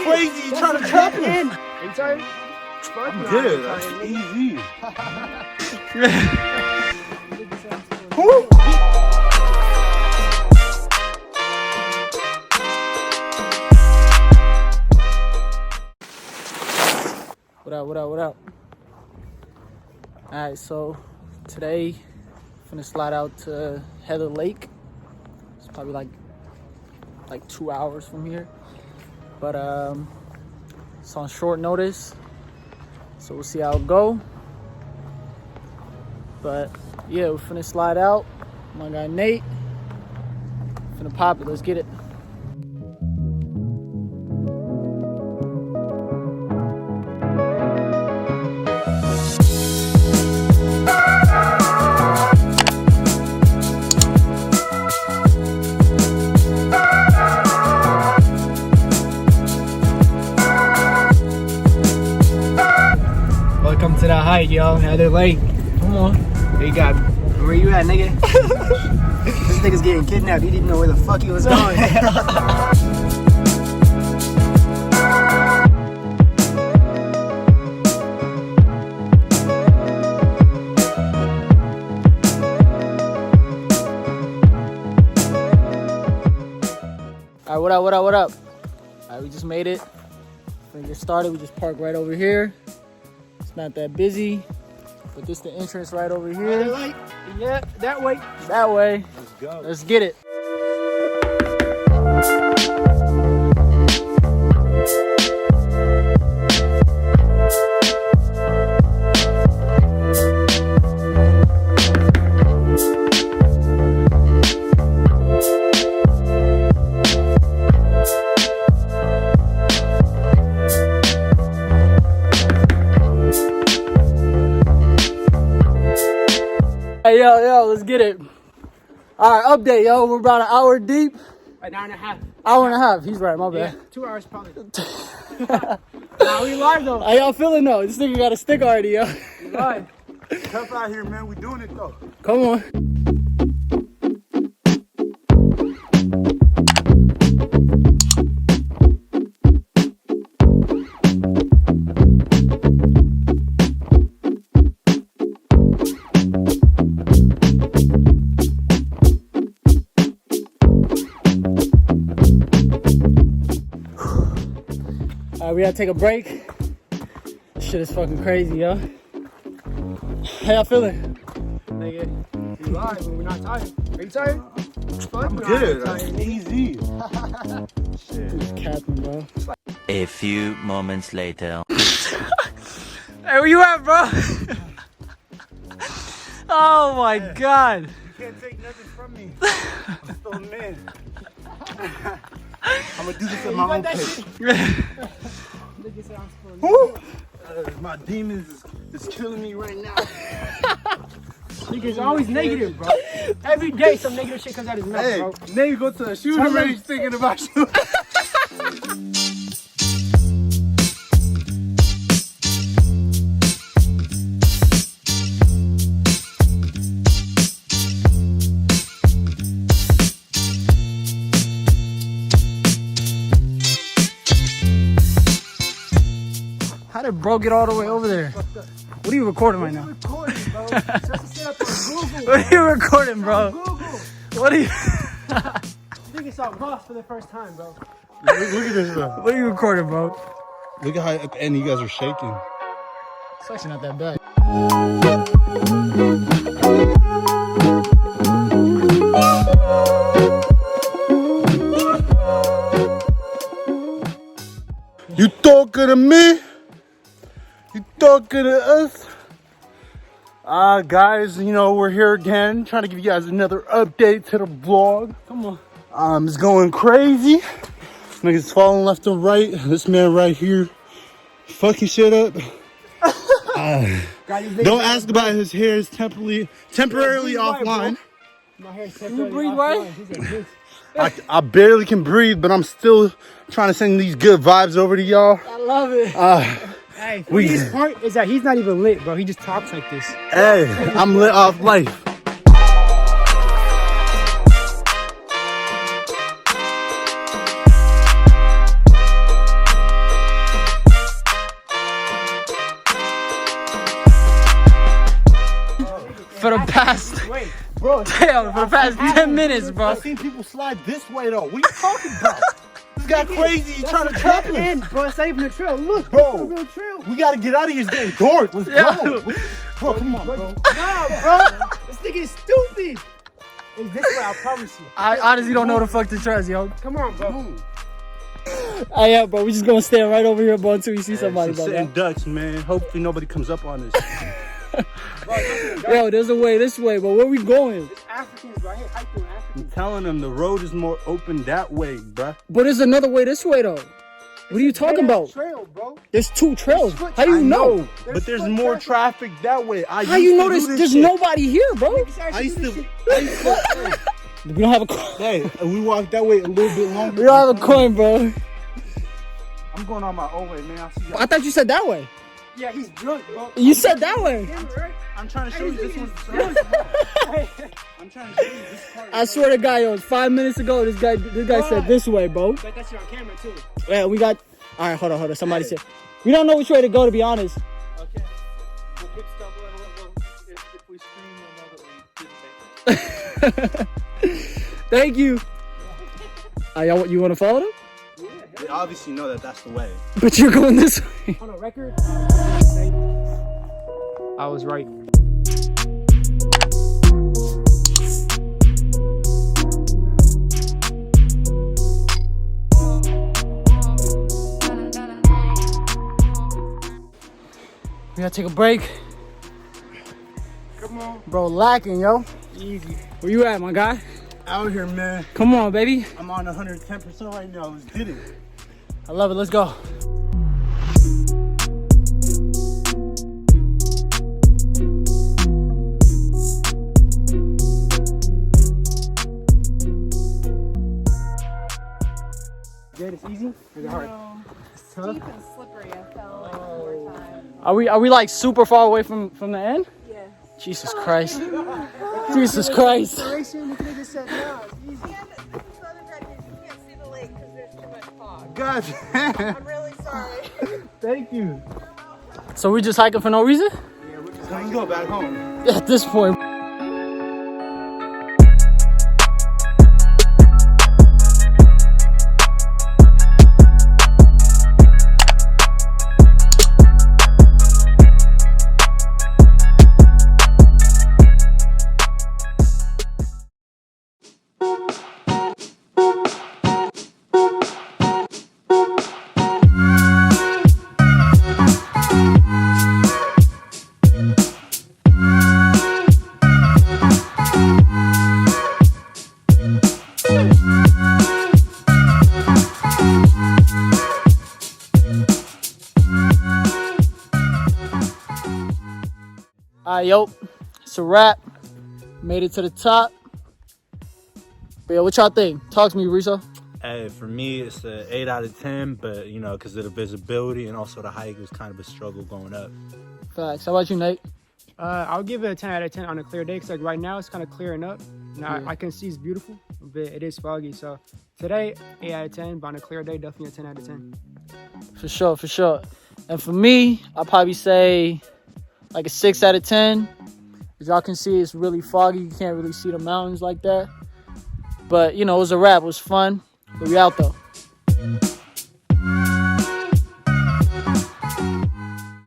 crazy. You trying to trap me? Are you tired? I'm good. That's easy. What up, what up, what up? Alright, so today I'm gonna slide out to Heather Lake. It's probably like 2 hours from here. But it's on short notice. So we'll see how it go. But yeah, we're finna slide out. My guy Nate. Finna pop it, let's get it. Welcome to the height, yo. Heather Lake. Come on. You got. Where you at, nigga? This nigga's getting kidnapped. He didn't know where the fuck he was going. Alright, what up, what up, what up? Alright, we just made it. When we get started, we just park right over here. It's not that busy, but this the entrance right over here. Right. Yeah, that way. That way. Let's go. Let's get it. Hey, yo, let's get it. All right, update, yo. We're about an hour deep. An hour and a half. Hour and a half. He's right, my Yeah, bad. 2 hours probably. Nah, we live though. How y'all feeling though? This nigga got a stick already, yo. We live. Tough out here, man. We doing it though. Come on. We gotta take a break. This shit is fucking crazy, yo. How y'all feeling? Nigga, we live, but we're not tired. Are you tired? I'm good. That's easy. Shit. Just capping, bro. A few moments later. Hey, where you at, bro? Oh my god. You can't take nothing from me. I'm still a man. I'm gonna do this at my own pace. My demons is killing me right now. Nigga's always negative, bro. Every day some negative shit comes out his mouth, Hey, bro. now you go to the shooting range thinking about you. How did bro get all the way over there? What are you recording right now? Recording, bro. Just set up on Google. What are you recording, bro? Google. What are you? Nigga saw Ross for the first time, bro. Look at this, bro. What are you recording, bro? Look at how at the end you guys are shaking. It's actually not that bad. You talking to me? You talking to us? Guys, you know, we're here again, trying to give you guys another update to the vlog. Come on. It's going crazy. Niggas falling left and right. This man right here, fucking shit up. Don't ask about his hair. It's temporarily offline. My hair's You breathe right? I barely can breathe, but I'm still trying to send these good vibes over to y'all. I love it. Hey, his part is that he's not even lit, bro. He just talks like this. Hey, I'm lit off life. for the past, Wait. Bro, damn, for the past 10 minutes, bro. I've seen people slide this way though. What are you talking about? This guy crazy. He's trying to trap us. And, bro, it's not even a trail. Look, Bro, it's a real trail. we gotta get out of here. It's getting dark. Let's go. Bro, come on, bro. Nah, bro. This nigga is stupid. It's this way, I promise you. I honestly don't know the fuck to trust, yo. Come on, bro. Hey, yeah, bro, we just gonna stand right over here, bro, until we see somebody, Some bro. sitting ducks, man. Hopefully nobody comes up on us. Yo, there's a way this way, but where we going? It's Africans, bro. I hate hiking with Africans. I'm telling them the road is more open that way, bruh. But there's another way this way, though. What are you talking about? Trail, bro. There's 2 trails. There's How do you I know? But there's more traffic that way. How you know there's nobody here, bro? I used to. We don't have a coin. Hey, we walked that way a little bit longer. We don't have a coin, bro. I'm going on my own way, man. I'll see you. I thought you said that way. Yeah, he's drunk, bro. You said that way. Right? I'm trying to show you this one. I'm trying to show you this part. I swear to God, yo, 5 minutes ago, this guy said this way, bro. But that's your on camera, too. Yeah, we got. All right, hold on. Somebody said we don't know which way to go, to be honest. Okay. We'll pit stop if we scream, we'll know that we didn't make it. Thank you. You want to follow them? They obviously know that that's the way. But you're going this way. On a record, I was right. We gotta take a break. Come on. Bro, lacking, yo. Easy. Where you at, my guy? Out here, man. Come on, baby. I'm on 110% right now. Let's get it. I love it. Let's go. Good, it's easy? Is it hard? Steep and slippery. I fell like 4 times. Are we like super far away from the end? Yeah. Jesus Christ. Jesus Christ. Racing, the nigga said, no, it's easy. And the other fact is you can't see the lake because there's too much fog. God. I'm really sorry. Thank you. So we just hiking for no reason? Let's go back home. At this point. Alright, yo, it's a wrap. Made it to the top. But yo, what y'all think? Talk to me, Rizzo. Hey, for me, it's an 8 out of 10, but you know, because of the visibility and also the hike was kind of a struggle going up. Facts. How about you, Nate? I'll give it a 10 out of 10 on a clear day because like right now it's kind of clearing up. Now I can see it's beautiful, but it is foggy. So today, 8 out of 10, but on a clear day, definitely a 10 out of 10. For sure. And for me, I'll probably say like a 6 out of 10. As y'all can see, it's really foggy. You can't really see the mountains like that. But, you know, it was a wrap. It was fun. But we out, though.